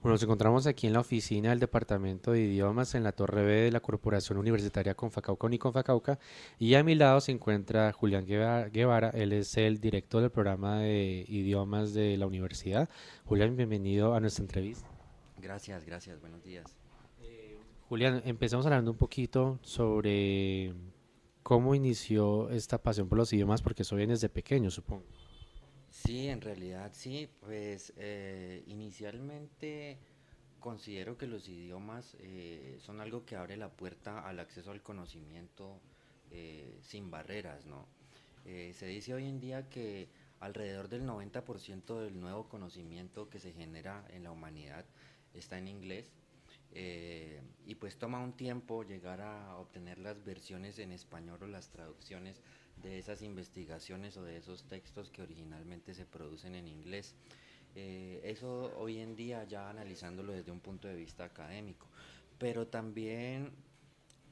Bueno, nos encontramos aquí en la oficina del Departamento de Idiomas en la Torre B de la Corporación Universitaria Confacauca Uniconfacauca y a mi lado se encuentra Julián Guevara, él es el director del programa de idiomas de la universidad. Julián, bienvenido a nuestra entrevista. Gracias, gracias, buenos días. Julián, empezamos hablando un poquito sobre cómo inició esta pasión por los idiomas, porque eso viene desde pequeño, supongo. Sí, en realidad sí, pues inicialmente considero que los idiomas son algo que abre la puerta al acceso al conocimiento sin barreras, ¿no? Se dice hoy en día que alrededor del 90% del nuevo conocimiento que se genera en la humanidad está en inglés. Y pues toma un tiempo llegar a obtener las versiones en español o las traducciones de esas investigaciones o de esos textos que originalmente se producen en inglés. Eso hoy en día ya analizándolo desde un punto de vista académico, pero también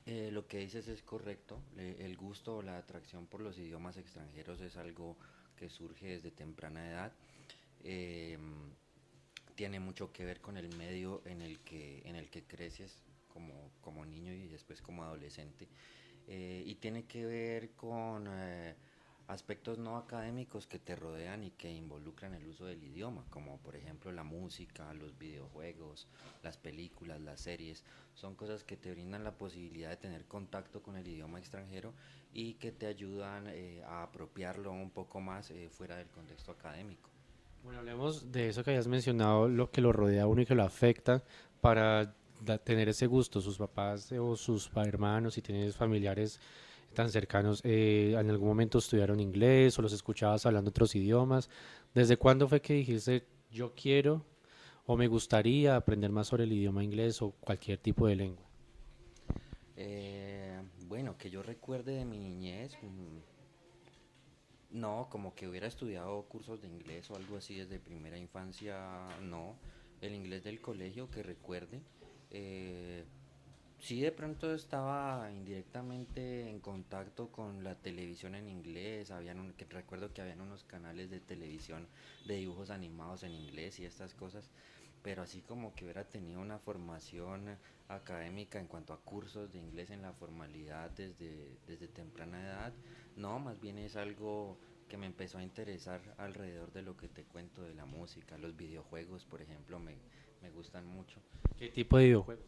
lo que dices es correcto. El gusto o la atracción por los idiomas extranjeros es algo que surge desde temprana edad. Eh, Tiene mucho que ver con el medio en el que creces como niño y después como adolescente. Y tiene que ver con aspectos no académicos que te rodean y que involucran el uso del idioma, como por ejemplo la música, los videojuegos, las películas, las series. Son cosas que te brindan la posibilidad de tener contacto con el idioma extranjero y que te ayudan a apropiarlo un poco más fuera del contexto académico. Bueno, hablemos de eso que habías mencionado, lo que lo rodea a uno y que lo afecta para tener ese gusto. Sus papás o sus hermanos, si tienes familiares tan cercanos, en algún momento estudiaron inglés o los escuchabas hablando otros idiomas. ¿Desde cuándo fue que dijiste yo quiero o me gustaría aprender más sobre el idioma inglés o cualquier tipo de lengua? Bueno, que yo recuerde de mi niñez, no, como que hubiera estudiado cursos de inglés o algo así desde primera infancia, no. El inglés del colegio que recuerde. eh, sí, de pronto estaba indirectamente en contacto con la televisión en inglés. Que recuerdo que habían unos canales de televisión de dibujos animados en inglés y estas cosas, pero así como que hubiera tenido una formación académica en cuanto a cursos de inglés en la formalidad desde temprana edad, no, más bien es algo que me empezó a interesar alrededor de lo que te cuento de la música. Los videojuegos, por ejemplo, me gustan mucho. ¿Qué tipo de videojuegos?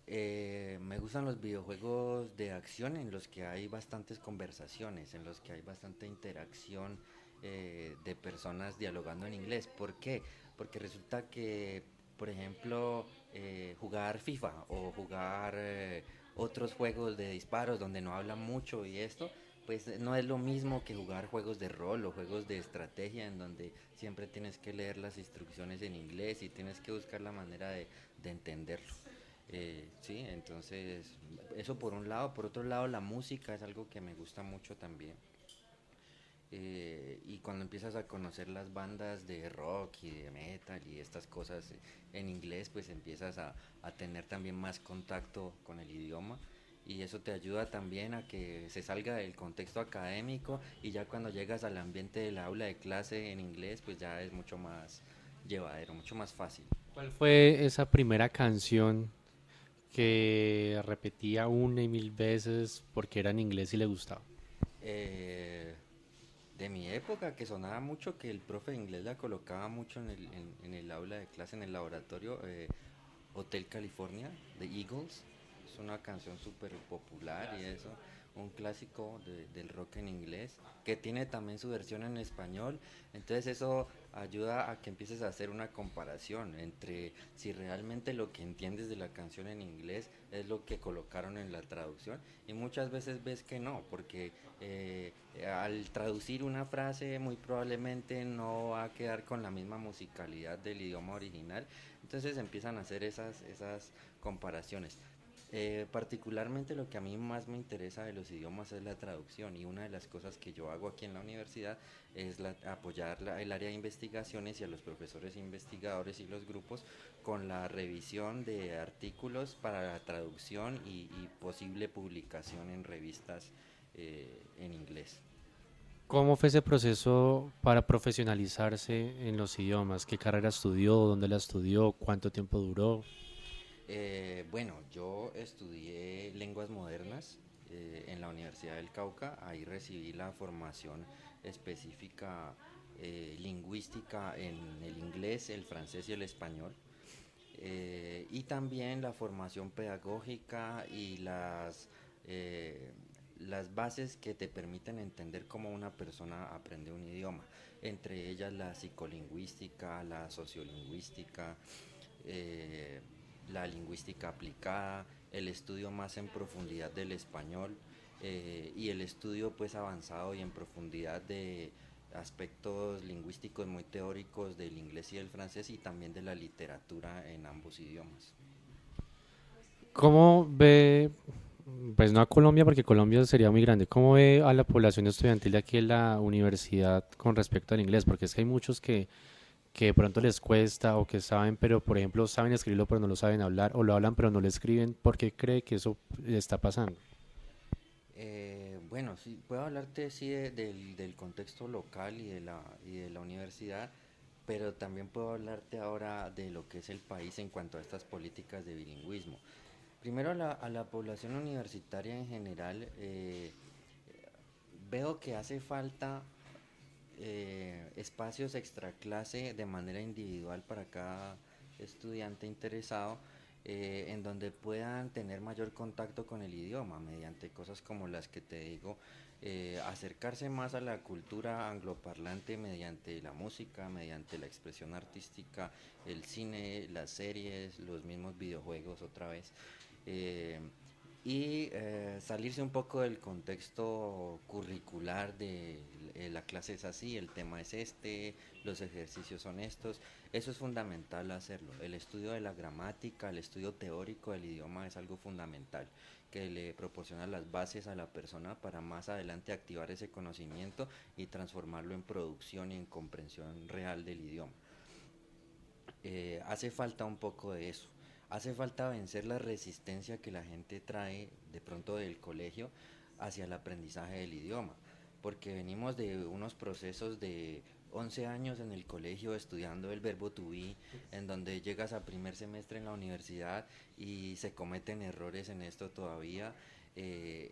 Me gustan los videojuegos de acción en los que hay bastantes conversaciones, en los que hay bastante interacción de personas dialogando en inglés. ¿Por qué? Porque resulta que, por ejemplo, jugar FIFA o jugar otros juegos de disparos donde no hablan mucho y esto, pues no es lo mismo que jugar juegos de rol o juegos de estrategia en donde siempre tienes que leer las instrucciones en inglés y tienes que buscar la manera de entenderlo. Sí, entonces eso por un lado. Por otro lado, la música es algo que me gusta mucho también. Y cuando empiezas a conocer las bandas de rock y de metal y estas cosas en inglés, pues empiezas a tener también más contacto con el idioma. Y eso te ayuda también a que se salga del contexto académico y ya cuando llegas al ambiente del aula de clase en inglés, pues ya es mucho más llevadero, mucho más fácil. ¿Cuál fue esa primera canción que repetía una y mil veces porque era en inglés y le gustaba? Eh, de mi época, que sonaba mucho, que el profe de inglés la colocaba mucho en el aula de clase, en el laboratorio, Hotel California de Eagles. Es una canción súper popular y eso, un clásico del rock en inglés, que tiene también su versión en español. Entonces eso ayuda a que empieces a hacer una comparación entre si realmente lo que entiendes de la canción en inglés es lo que colocaron en la traducción. Y muchas veces ves que no, porque al traducir una frase muy probablemente no va a quedar con la misma musicalidad del idioma original. Entonces empiezan a hacer esas comparaciones. Particularmente lo que a mí más me interesa de los idiomas es la traducción, y una de las cosas que yo hago aquí en la universidad es apoyar el área de investigaciones y a los profesores investigadores y los grupos con la revisión de artículos para la traducción y posible publicación en revistas en inglés. ¿Cómo fue ese proceso para profesionalizarse en los idiomas? ¿Qué carrera estudió? ¿Dónde la estudió? ¿Cuánto tiempo duró? Bueno, yo estudié lenguas modernas en la Universidad del Cauca. Ahí recibí la formación específica lingüística en el inglés, el francés y el español. Y también la formación pedagógica y eh, las bases que te permiten entender cómo una persona aprende un idioma, entre ellas la psicolingüística, la sociolingüística, eh, la lingüística aplicada, el estudio más en profundidad del español y el estudio pues avanzado y en profundidad de aspectos lingüísticos muy teóricos del inglés y del francés y también de la literatura en ambos idiomas. ¿Cómo ve, pues no a Colombia porque Colombia sería muy grande, cómo ve a la población estudiantil de aquí en la universidad con respecto al inglés? Porque es que hay muchos que de pronto les cuesta o que saben, pero por ejemplo saben escribirlo pero no lo saben hablar o lo hablan pero no lo escriben. ¿Por qué cree que eso está pasando? Bueno, sí, puedo hablarte sí del contexto local y de la universidad, pero también puedo hablarte ahora de lo que es el país en cuanto a estas políticas de bilingüismo. Primero a la población universitaria en general, veo que hace falta espacios extra clase de manera individual para cada estudiante interesado en donde puedan tener mayor contacto con el idioma mediante cosas como las que te digo, acercarse más a la cultura angloparlante mediante la música, mediante la expresión artística, el cine, las series, los mismos videojuegos otra vez. eh, y salirse un poco del contexto curricular de la clase es así, el tema es este, los ejercicios son estos. Eso es fundamental hacerlo. El estudio de la gramática, el estudio teórico del idioma es algo fundamental que le proporciona las bases a la persona para más adelante activar ese conocimiento y transformarlo en producción y en comprensión real del idioma. Hace falta un poco de eso. Hace falta vencer la resistencia que la gente trae de pronto del colegio hacia el aprendizaje del idioma, porque venimos de unos procesos de 11 años en el colegio estudiando el verbo to be, en donde llegas a primer semestre en la universidad y se cometen errores en esto todavía. eh,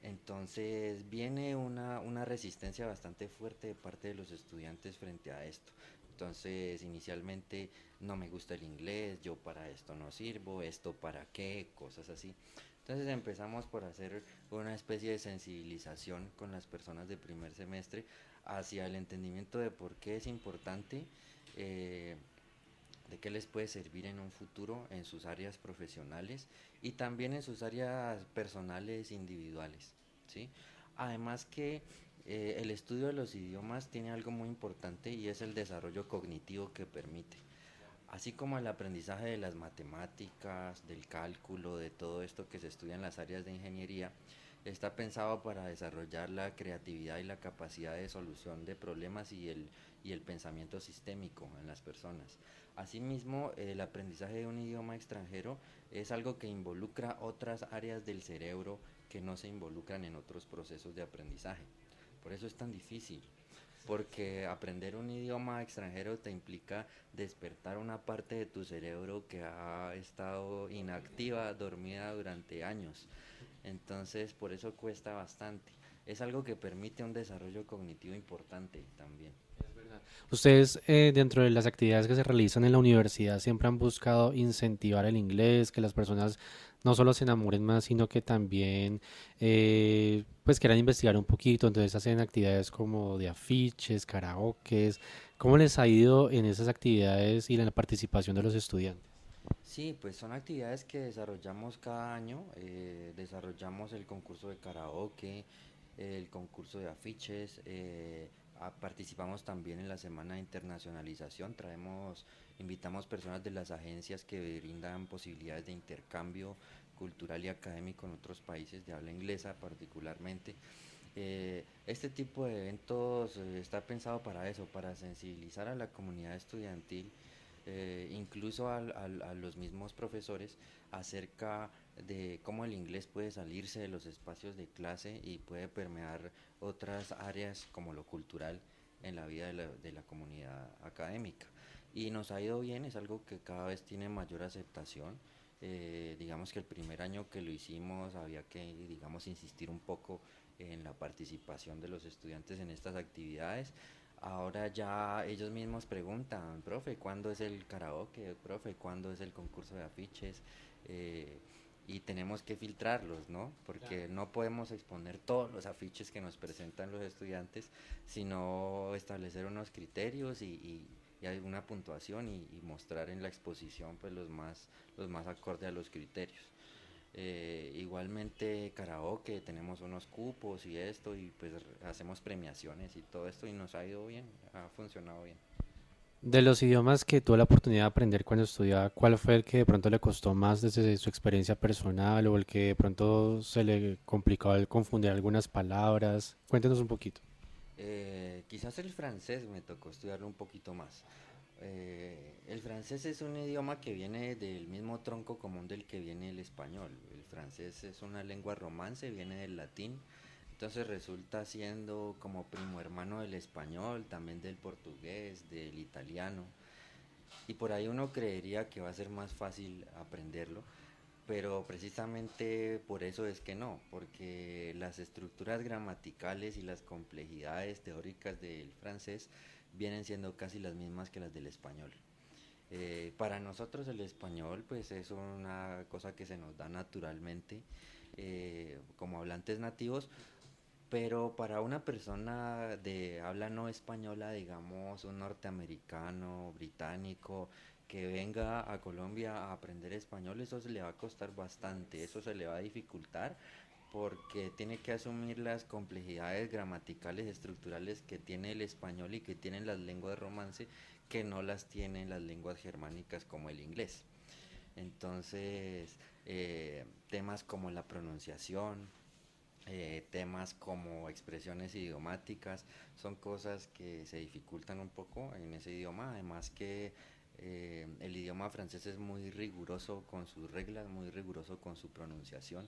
entonces viene una resistencia bastante fuerte de parte de los estudiantes frente a esto. Entonces inicialmente no me gusta el inglés, yo para esto no sirvo, esto para qué, cosas así. Entonces empezamos por hacer una especie de sensibilización con las personas de primer semestre hacia el entendimiento de por qué es importante, eh, de qué les puede servir en un futuro en sus áreas profesionales y también en sus áreas personales individuales, ¿sí? Además que el estudio de los idiomas tiene algo muy importante y es el desarrollo cognitivo que permite. Así como el aprendizaje de las matemáticas, del cálculo, de todo esto que se estudia en las áreas de ingeniería, está pensado para desarrollar la creatividad y la capacidad de solución de problemas y el pensamiento sistémico en las personas. Asimismo, el aprendizaje de un idioma extranjero es algo que involucra otras áreas del cerebro que no se involucran en otros procesos de aprendizaje. Por eso es tan difícil, porque aprender un idioma extranjero te implica despertar una parte de tu cerebro que ha estado inactiva, dormida durante años. Entonces, por eso cuesta bastante. Es algo que permite un desarrollo cognitivo importante también. Ustedes, dentro de las actividades que se realizan en la universidad, siempre han buscado incentivar el inglés, que las personas no solo se enamoren más, sino que también pues quieran investigar un poquito. Entonces hacen actividades como de afiches, karaokes. ¿Cómo les ha ido en esas actividades y en la participación de los estudiantes? Sí, pues son actividades que desarrollamos cada año. Desarrollamos el concurso de karaoke, el concurso de afiches. Participamos también en la semana de internacionalización. Invitamos personas de las agencias que brindan posibilidades de intercambio cultural y académico en otros países de habla inglesa particularmente. Este tipo de eventos está pensado para eso, para sensibilizar a la comunidad estudiantil, incluso a los mismos profesores, acerca de cómo el inglés puede salirse de los espacios de clase y puede permear otras áreas como lo cultural en la vida de la comunidad académica. Y nos ha ido bien, es algo que cada vez tiene mayor aceptación. Digamos que el primer año que lo hicimos había que, digamos, insistir un poco en la participación de los estudiantes en estas actividades. Ahora ya ellos mismos preguntan, profe, ¿cuándo es el karaoke? Profe, ¿cuándo es el concurso de afiches? Eh, y tenemos que filtrarlos, ¿no? Porque no podemos exponer todos los afiches que nos presentan los estudiantes, sino establecer unos criterios y hay una puntuación y mostrar en la exposición pues los más acorde a los criterios. Igualmente karaoke, tenemos unos cupos y esto y pues hacemos premiaciones y todo esto y nos ha ido bien, ha funcionado bien. De los idiomas que tuvo la oportunidad de aprender cuando estudiaba, ¿cuál fue el que de pronto le costó más desde su experiencia personal o el que de pronto se le complicó al confundir algunas palabras? Cuéntenos un poquito. Quizás el francés me tocó estudiarlo un poquito más. El francés es un idioma que viene del mismo tronco común del que viene el español. El francés es una lengua romance, viene del latín, entonces resulta siendo como primo hermano del español, también del portugués, del italiano. Y por ahí uno creería que va a ser más fácil aprenderlo, pero precisamente por eso es que no, porque las estructuras gramaticales y las complejidades teóricas del francés vienen siendo casi las mismas que las del español. Para nosotros el español pues es una cosa que se nos da naturalmente como hablantes nativos, pero para una persona de habla no española, digamos un norteamericano, británico, que venga a Colombia a aprender español, eso se le va a costar bastante, eso se le va a dificultar porque tiene que asumir las complejidades gramaticales, estructurales que tiene el español y que tienen las lenguas romance, que no las tienen las lenguas germánicas como el inglés. Entonces, temas como la pronunciación, temas como expresiones idiomáticas, son cosas que se dificultan un poco en ese idioma, además que el idioma francés es muy riguroso con sus reglas, muy riguroso con su pronunciación.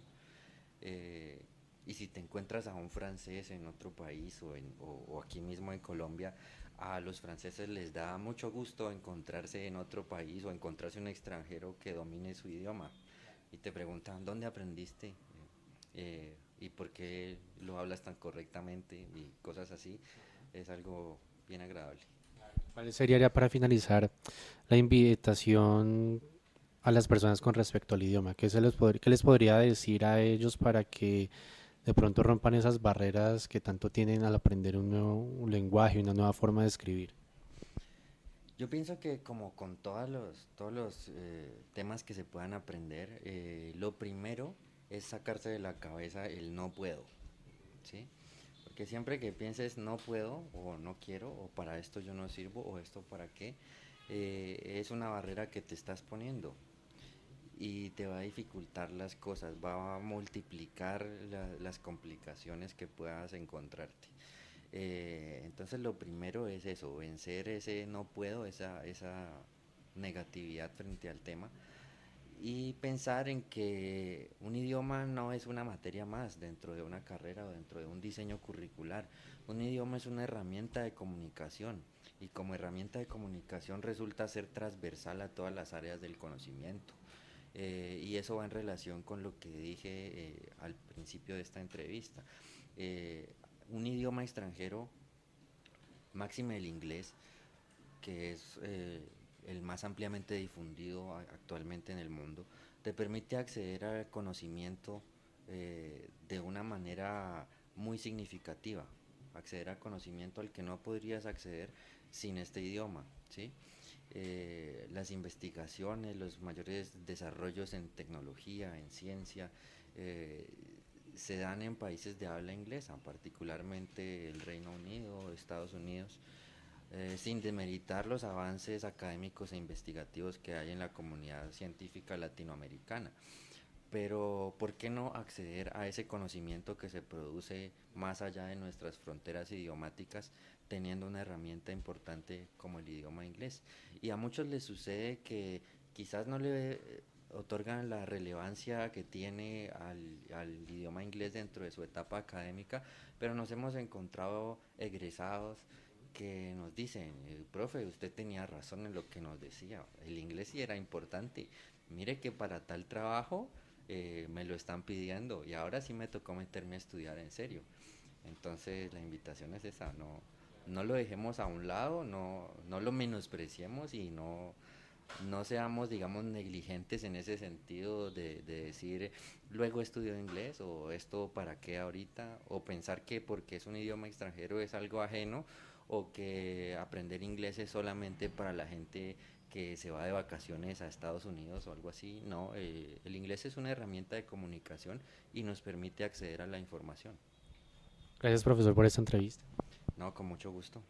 eh, y si te encuentras a un francés en otro país o aquí mismo en Colombia, a los franceses les da mucho gusto encontrarse en otro país o encontrarse un extranjero que domine su idioma y te preguntan dónde aprendiste y por qué lo hablas tan correctamente y cosas así. Es algo bien agradable. ¿Cuál sería ya para finalizar la invitación a las personas con respecto al idioma? ¿Qué les podría decir a ellos para que de pronto rompan esas barreras que tanto tienen al aprender un nuevo un lenguaje, una nueva forma de escribir? Yo pienso que como con todos los temas que se puedan aprender, lo primero es sacarse de la cabeza el no puedo, ¿sí? Porque siempre que pienses no puedo o no quiero o para esto yo no sirvo o esto para qué, es una barrera que te estás poniendo y te va a dificultar las cosas, va a multiplicar las complicaciones que puedas encontrarte. Entonces lo primero es eso, vencer ese no puedo, esa negatividad frente al tema y pensar en que un idioma no es una materia más dentro de una carrera o dentro de un diseño curricular. Un idioma es una herramienta de comunicación y como herramienta de comunicación resulta ser transversal a todas las áreas del conocimiento. Y eso va en relación con lo que dije al principio de esta entrevista. Eh, un idioma extranjero, máxime el inglés, que es el más ampliamente difundido actualmente en el mundo, te permite acceder al conocimiento de una manera muy significativa, acceder al conocimiento al que no podrías acceder sin este idioma, ¿sí? Las investigaciones, los mayores desarrollos en tecnología, en ciencia, eh, se dan en países de habla inglesa, particularmente el Reino Unido, Estados Unidos, sin demeritar los avances académicos e investigativos que hay en la comunidad científica latinoamericana. Pero, ¿por qué no acceder a ese conocimiento que se produce más allá de nuestras fronteras idiomáticas, teniendo una herramienta importante como el idioma inglés? Y a muchos les sucede que quizás no le otorgan la relevancia que tiene al idioma inglés dentro de su etapa académica, pero nos hemos encontrado egresados que nos dicen, profe, usted tenía razón en lo que nos decía, el inglés sí era importante, mire que para tal trabajo me lo están pidiendo y ahora sí me tocó meterme a estudiar en serio. Entonces la invitación es esa, no lo dejemos a un lado, no lo menospreciemos y no seamos, digamos, negligentes en ese sentido de decir, luego estudio inglés o esto para qué ahorita, o pensar que porque es un idioma extranjero es algo ajeno, o que aprender inglés es solamente para la gente que se va de vacaciones a Estados Unidos o algo así. No, el inglés es una herramienta de comunicación y nos permite acceder a la información. Gracias, profesor, por esta entrevista. No, con mucho gusto.